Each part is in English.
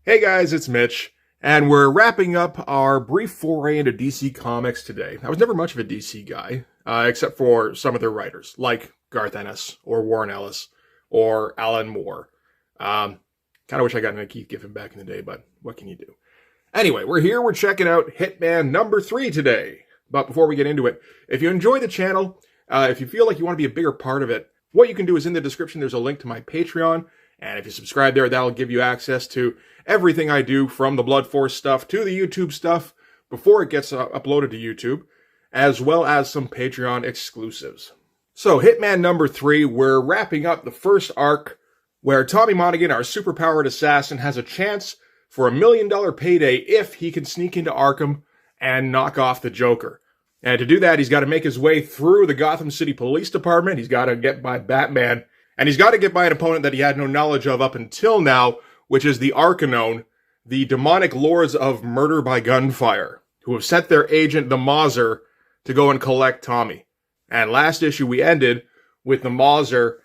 Hey guys, it's Mitch, and we're wrapping up our brief foray into DC Comics today. I was never much of a DC guy, except for some of their writers, like Garth Ennis, or Warren Ellis, or Alan Moore. Kind of wish I got into Keith Giffen back in the day, but what can you do? Anyway, we're checking out Hitman number 3 today. But before we get into it, if you enjoy the channel, if you feel like you want to be a bigger part of it, what you can do is in the description, there's a link to my Patreon. And if you subscribe there, that'll give you access to everything I do, from the Blood Force stuff to the YouTube stuff before it gets uploaded to YouTube, as well as some Patreon exclusives. So, Hitman number 3, we're wrapping up the first arc where Tommy Monaghan, our superpowered assassin, has a chance for a $1 million payday if he can sneak into Arkham and knock off the Joker. And to do that, he's got to make his way through the Gotham City Police Department. He's got to get by Batman. And he's got to get by an opponent that he had no knowledge of up until now, which is the Arcanone, the demonic lords of murder by gunfire, who have sent their agent, the Mauser, to go and collect Tommy. And last issue, we ended with the Mauser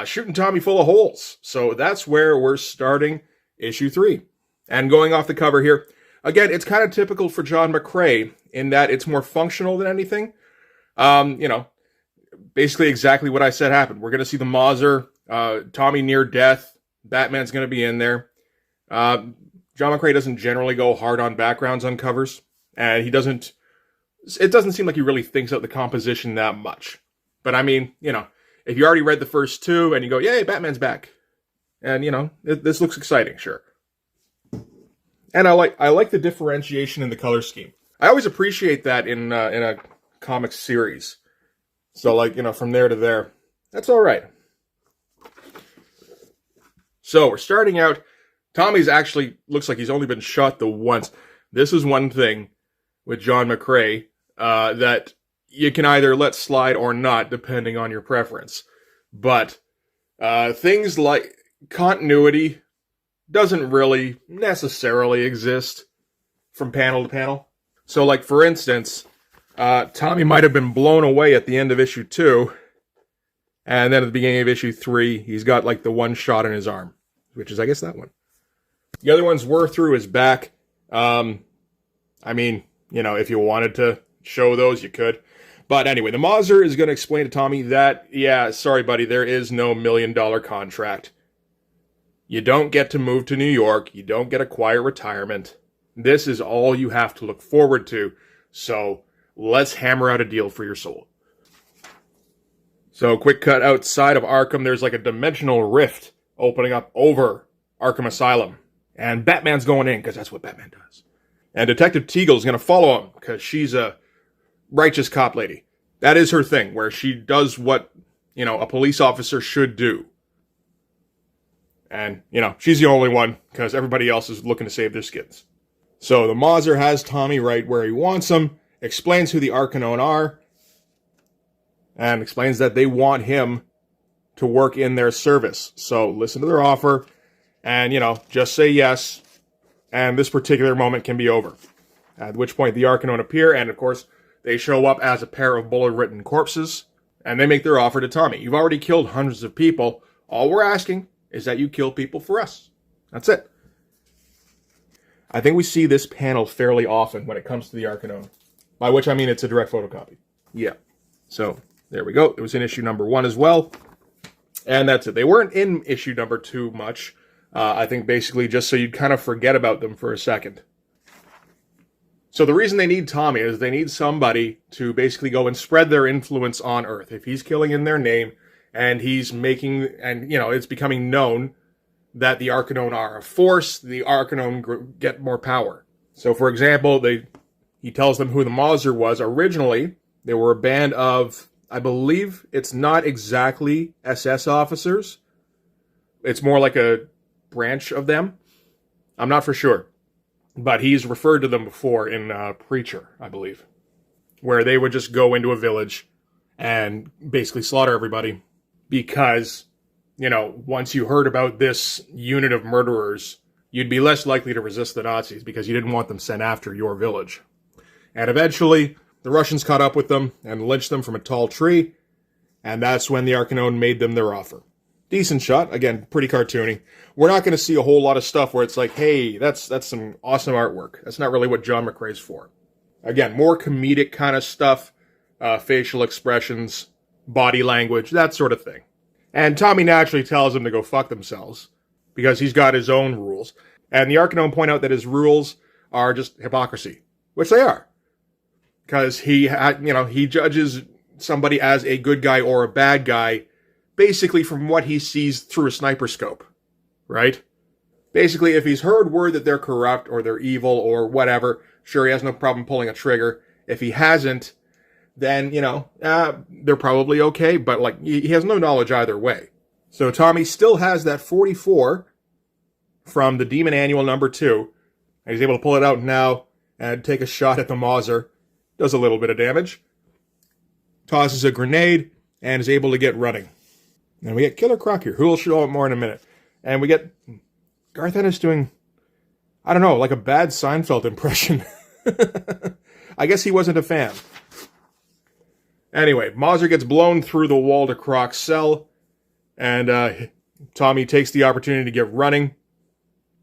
shooting Tommy full of holes. So that's where we're starting issue 3. And going off the cover here, again, it's kind of typical for John McCrea in that it's more functional than anything. Basically exactly what I said happened. We're going to see the Mauser, Tommy near death. Batman's going to be in there. John McCrea doesn't generally go hard on backgrounds on covers. And it doesn't seem like he really thinks out the composition that much. But I mean, if you already read the first 2 and you go, yay, Batman's back. And, this looks exciting, sure. And I like the differentiation in the color scheme. I always appreciate that in a comic series. So, from there to there, that's all right. So, we're starting out. Tommy's actually looks like he's only been shot the once. This is one thing with John McCrea that you can either let slide or not, depending on your preference. But things like continuity doesn't really necessarily exist from panel to panel. So, for instance, Tommy might have been blown away at the end of issue 2, and then at the beginning of issue 3, he's got, the one shot in his arm, which is, I guess, that one. The other ones were through his back. If you wanted to show those, you could. But anyway, the Mauser is going to explain to Tommy that, yeah, sorry, buddy, there is no $1 million contract. You don't get to move to New York. You don't get a quiet retirement. This is all you have to look forward to. So let's hammer out a deal for your soul. So, quick cut outside of Arkham, there's a dimensional rift opening up over Arkham Asylum. And Batman's going in, because that's what Batman does. And Detective Teagle's going to follow him, because she's a righteous cop lady. That is her thing, where she does what, a police officer should do. And, she's the only one, because everybody else is looking to save their skins. So, the Mauser has Tommy right where he wants him, explains who the Arcanone are, and explains that they want him to work in their service. So listen to their offer, and, just say yes, and this particular moment can be over. At which point the Arcanone appear, and of course, they show up as a pair of bullet-ridden corpses, and they make their offer to Tommy. You've already killed hundreds of people. All we're asking is that you kill people for us. That's it. I think we see this panel fairly often when it comes to the Arcanone. By which I mean it's a direct photocopy. Yeah. So, there we go. It was in issue number 1 as well. And that's it. They weren't in issue number 2 much. I think basically just so you'd kind of forget about them for a second. So the reason they need Tommy is they need somebody to basically go and spread their influence on Earth. If he's killing in their name, and he's making, and it's becoming known that the Arcanone are a force, the Arcanone get more power. So for example, he tells them who the Mauser was. Originally, they were a band of, I believe it's not exactly SS officers. It's more like a branch of them. I'm not for sure. But he's referred to them before in Preacher, I believe. Where they would just go into a village and basically slaughter everybody. Because, once you heard about this unit of murderers, you'd be less likely to resist the Nazis because you didn't want them sent after your village. And eventually, the Russians caught up with them and lynched them from a tall tree, and that's when the Arcanone made them their offer. Decent shot. Again, pretty cartoony. We're not going to see a whole lot of stuff where it's like, hey, that's some awesome artwork. That's not really what John McCrae's for. Again, more comedic kind of stuff, facial expressions, body language, that sort of thing. And Tommy naturally tells them to go fuck themselves because he's got his own rules. And the Arcanome point out that his rules are just hypocrisy, which they are. Because he judges somebody as a good guy or a bad guy basically from what he sees through a sniper scope, right? Basically, if he's heard word that they're corrupt or they're evil or whatever, sure, he has no problem pulling a trigger. If he hasn't, then, they're probably okay, but, like, he has no knowledge either way. So Tommy still has that 44 from the Demon Annual number 2, and he's able to pull it out now and take a shot at the Mauser. Does a little bit of damage. Tosses a grenade, and is able to get running. And we get Killer Croc here, who will show up more in a minute. And we get Garth Ennis doing, I don't know, like a bad Seinfeld impression. I guess he wasn't a fan. Anyway, Mauser gets blown through the wall to Croc's cell, and Tommy takes the opportunity to get running,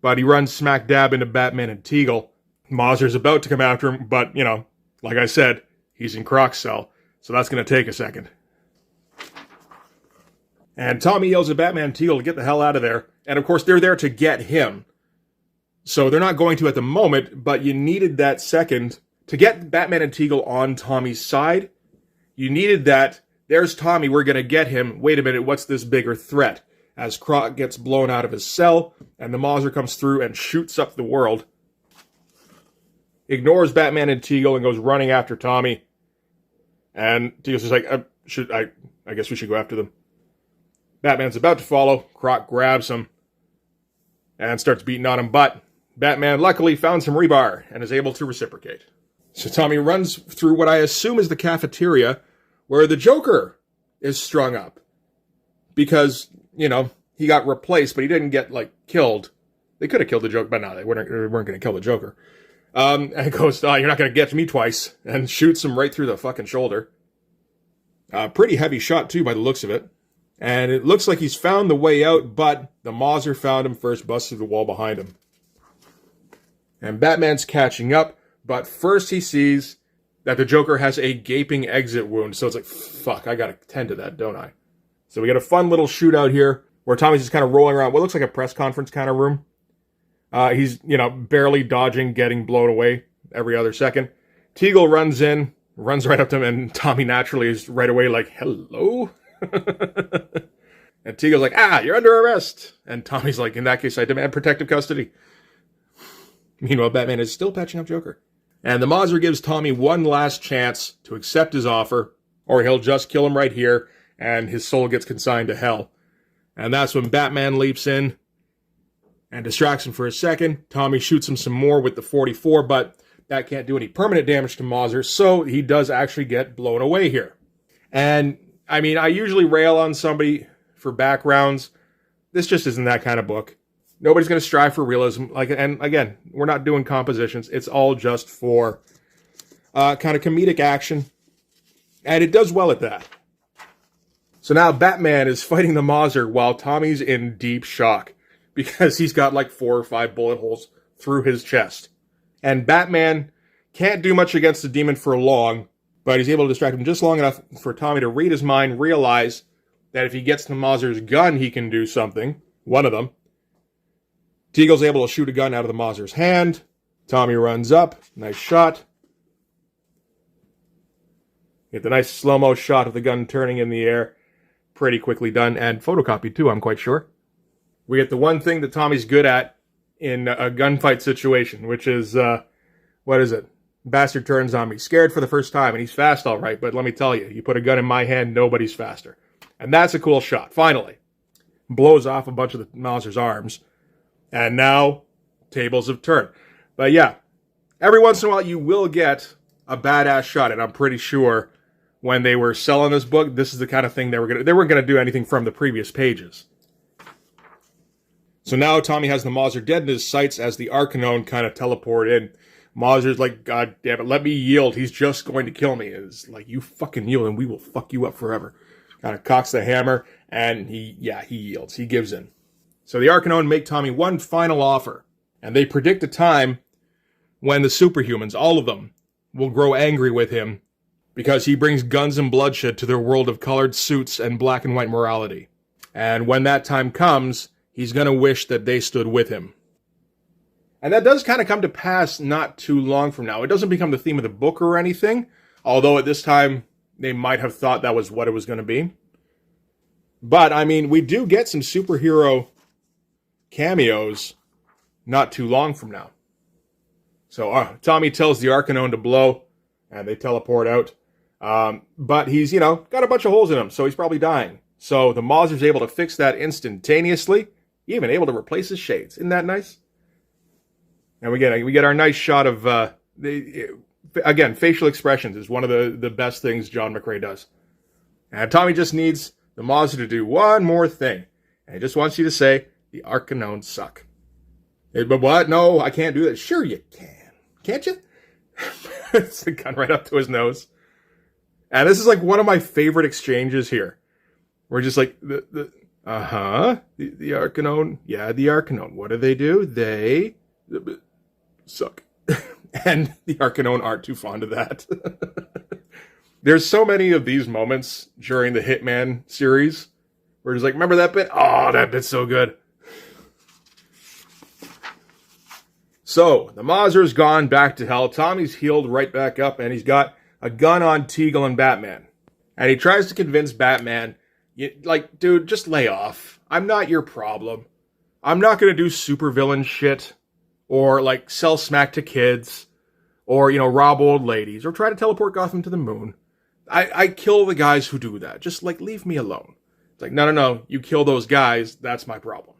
but he runs smack dab into Batman and Teagle. Mauser's about to come after him, but, like I said, he's in Croc's cell, so that's going to take a second. And Tommy yells at Batman and Teagle to get the hell out of there. And of course, they're there to get him. So they're not going to at the moment, but you needed that second to get Batman and Teagle on Tommy's side. You needed that. There's Tommy, we're going to get him. Wait a minute, what's this bigger threat? As Croc gets blown out of his cell, and the Mauser comes through and shoots up the world. Ignores Batman and Teagle and goes running after Tommy. And Teagle's just like, I guess we should go after them. Batman's about to follow. Croc grabs him and starts beating on him, but Batman luckily found some rebar and is able to reciprocate. So Tommy runs through what I assume is the cafeteria where the Joker is strung up. Because, he got replaced, but he didn't get, killed. They could have killed the Joker, but no, they weren't going to kill the Joker. And he goes, you're not going to get me twice, and shoots him right through the fucking shoulder. Pretty heavy shot, too, by the looks of it. And it looks like he's found the way out, but the Mauser found him first, busted the wall behind him. And Batman's catching up, but first he sees that the Joker has a gaping exit wound. So it's like, fuck, I gotta tend to that, don't I? So we get a fun little shootout here, where Tommy's just kind of rolling around what looks like a press conference kind of room. He's, barely dodging, getting blown away every other second. Teagle runs in, runs right up to him, and Tommy naturally is right away like, hello? And Teagle's like, you're under arrest. And Tommy's like, in that case, I demand protective custody. Meanwhile, Batman is still patching up Joker. And the Mauser gives Tommy one last chance to accept his offer, or he'll just kill him right here, and his soul gets consigned to hell. And that's when Batman leaps in and distracts him for a second. Tommy shoots him some more with the 44, but that can't do any permanent damage to Mauser, so he does actually get blown away here. And I usually rail on somebody for backgrounds. This just isn't that kind of book. Nobody's going to strive for realism. And again, we're not doing compositions. It's all just for kind of comedic action. And it does well at that. So now Batman is fighting the Mauser while Tommy's in deep shock. Because he's got 4 or 5 bullet holes through his chest. And Batman can't do much against the demon for long. But he's able to distract him just long enough for Tommy to read his mind, realize that if he gets to Mauser's gun, he can do something. One of them. Teagle's able to shoot a gun out of the Mauser's hand. Tommy runs up. Nice shot. Get the nice slow-mo shot of the gun turning in the air. Pretty quickly done. And photocopied, too, I'm quite sure. We get the one thing that Tommy's good at in a gunfight situation, which is, what is it? Bastard turns on me. Scared for the first time, and he's fast all right, but let me tell you, you put a gun in my hand, nobody's faster. And that's a cool shot, finally. Blows off a bunch of the Mauser's arms. And now, tables have turned. But yeah, every once in a while you will get a badass shot, and I'm pretty sure when they were selling this book, this is the kind of thing they weren't going to do anything from the previous pages. So now Tommy has the Mauser dead in his sights as the Arcanone kind of teleport in. Mauser's like, God damn it, let me yield. He's just going to kill me. It's like, you fucking yield and we will fuck you up forever. kind of cocks the hammer, and he yields. He gives in. So the Arcanone make Tommy one final offer, and they predict a time when the superhumans, all of them, will grow angry with him because he brings guns and bloodshed to their world of colored suits and black and white morality. And when that time comes, he's going to wish that they stood with him. And that does kind of come to pass not too long from now. It doesn't become the theme of the book or anything, although at this time they might have thought that was what it was going to be. But, I mean, we do get some superhero cameos not too long from now. So Tommy tells the Arcanone to blow, and they teleport out. But he's, got a bunch of holes in him, so he's probably dying. So the Mauser's able to fix that instantaneously, even able to replace his shades. Isn't that nice? And we get our nice shot of, again, facial expressions is one of the best things John McCrea does. And Tommy just needs the Mauser to do one more thing. And he just wants you to say, the Arcanones suck. But what? No, I can't do that. Sure you can. Can't you? It's a gun right up to his nose. And this is like one of my favorite exchanges here. We're just like, the Arcanone. Yeah, the Arcanone. What do? They suck. And the Arcanone aren't too fond of that. There's so many of these moments during the Hitman series where it's like, remember that bit? Oh, that bit's so good. So, the Mauser's gone back to hell. Tommy's healed right back up, and he's got a gun on Teagle and Batman. And he tries to convince Batman, dude, just lay off. I'm not your problem. I'm not going to do supervillain shit, or, sell smack to kids, or, rob old ladies, or try to teleport Gotham to the moon. I kill the guys who do that. Just, leave me alone. It's like, no, you kill those guys, that's my problem.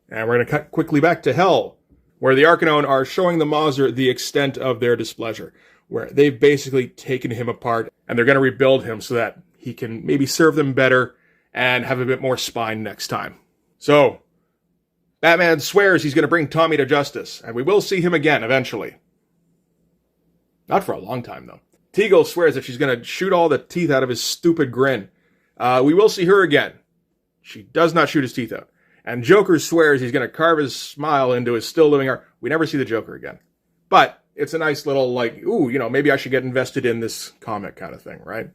And we're going to cut quickly back to hell, where the Arcanone are showing the Mauser the extent of their displeasure, where they've basically taken him apart, and they're going to rebuild him so that he can maybe serve them better and have a bit more spine next time. So, Batman swears he's going to bring Tommy to justice, and we will see him again eventually. Not for a long time, though. Teagle swears that she's going to shoot all the teeth out of his stupid grin. We will see her again. She does not shoot his teeth out. And Joker swears he's going to carve his smile into his still-living heart. We never see the Joker again. But it's a nice little, maybe I should get invested in this comic kind of thing, right?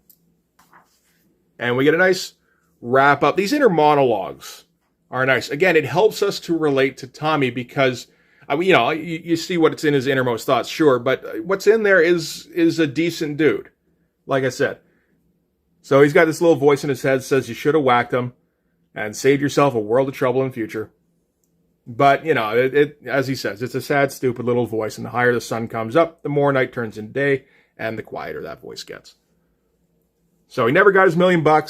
And we get a nice wrap-up. These inner monologues are nice. Again, it helps us to relate to Tommy because, you see what's in his innermost thoughts, sure, but what's in there is a decent dude, like I said. So he's got this little voice in his head that says you should have whacked him and saved yourself a world of trouble in the future. But, as he says, it's a sad, stupid little voice, and the higher the sun comes up, the more night turns into day, and the quieter that voice gets. So he never got his $1 million.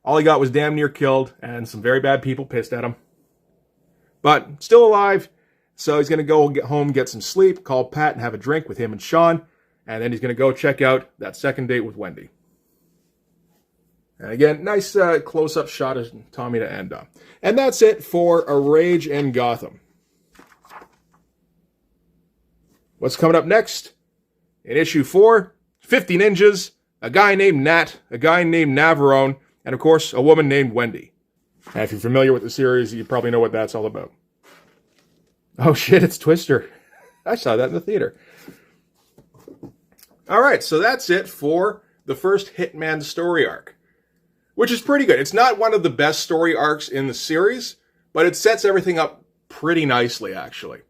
All he got was damn near killed, and some very bad people pissed at him. But still alive, so he's going to go get home, get some sleep, call Pat, and have a drink with him and Sean, and then he's going to go check out that second date with Wendy. And again, nice close-up shot of Tommy to end on. And that's it for A Rage in Gotham. What's coming up next? In issue 4, 50 ninjas, a guy named Nat, a guy named Navarone, and of course, a woman named Wendy. And if you're familiar with the series, you probably know what that's all about. Oh shit, it's Twister. I saw that in the theater. Alright, so that's it for the first Hitman story arc. Which is pretty good. It's not one of the best story arcs in the series, but it sets everything up pretty nicely, actually.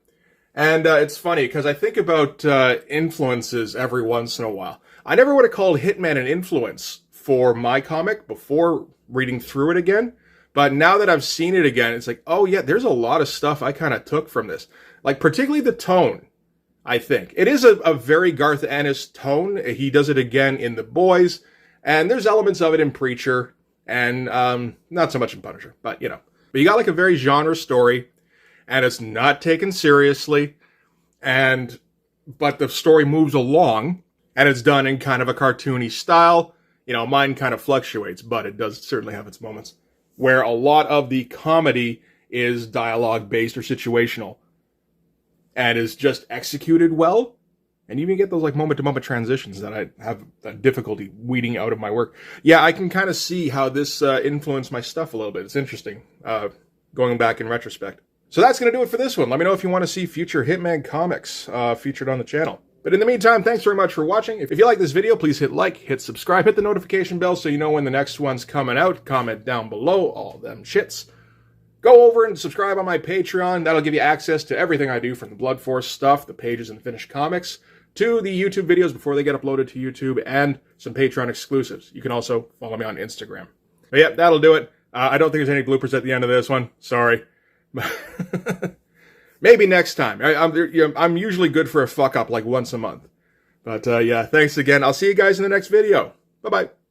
And it's funny, because I think about influences every once in a while. I never would have called Hitman an influence for my comic before reading through it again, but now that I've seen it again, it's like, oh yeah, there's a lot of stuff I kind of took from this. Particularly the tone, I think. It is a very Garth Ennis tone. He does it again in The Boys, and there's elements of it in Preacher, and not so much in Punisher, but But you got a very genre story, and it's not taken seriously, but the story moves along, and it's done in kind of a cartoony style. Mine kind of fluctuates, but it does certainly have its moments, where a lot of the comedy is dialogue-based or situational, and is just executed well. And you even get those like moment-to-moment transitions that I have difficulty weeding out of my work. Yeah, I can kind of see how this influenced my stuff a little bit. It's interesting, going back in retrospect. So that's going to do it for this one. Let me know if you want to see future Hitman comics featured on the channel. But in the meantime, thanks very much for watching. If you like this video, please hit like, hit subscribe, hit the notification bell so you know when the next one's coming out. Comment down below, all them shits. Go over and subscribe on my Patreon. That'll give you access to everything I do, from the Blood Force stuff, the pages and the finished comics, to the YouTube videos before they get uploaded to YouTube, and some Patreon exclusives. You can also follow me on Instagram. But yeah, that'll do it. I don't think there's any bloopers at the end of this one. Sorry. Maybe next time. I'm usually good for a fuck up like once a month. But yeah, thanks again. I'll see you guys in the next video. Bye-bye.